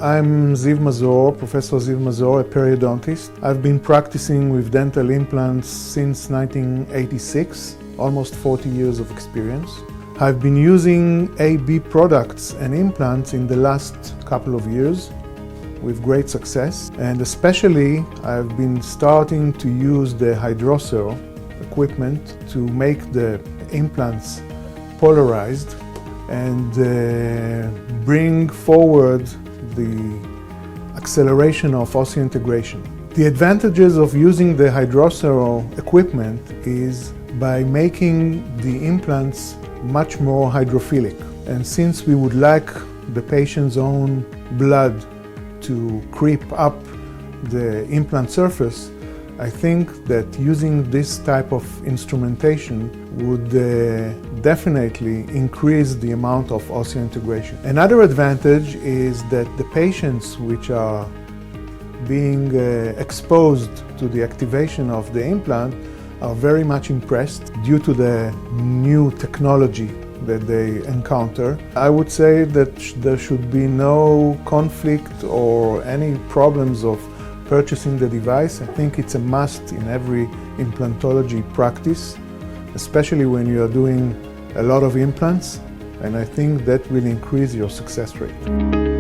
I'm Ziv Mazor, Professor Ziv Mazor, a periodontist. I've been practicing with dental implants since 1986, almost 40 years of experience. I've been using AB products and implants in the last couple of years with great success, and especially I've been starting to use the HydrOsseo's equipment to make the implants polarized and bring forward the acceleration of osseointegration. The advantages of using the HydrOsseo's equipment is by making the implants much more hydrophilic. And since we would like the patient's own blood to creep up the implant surface, I think that using this type of instrumentation would definitely increase the amount of osseointegration. Another advantage is that the patients which are being exposed to the activation of the implant are very much impressed due to the new technology that they encounter. I would say that there should be no conflict or any problems of purchasing the device. I think it's a must in every implantology practice, especially when you are doing a lot of implants, and I think that will increase your success rate.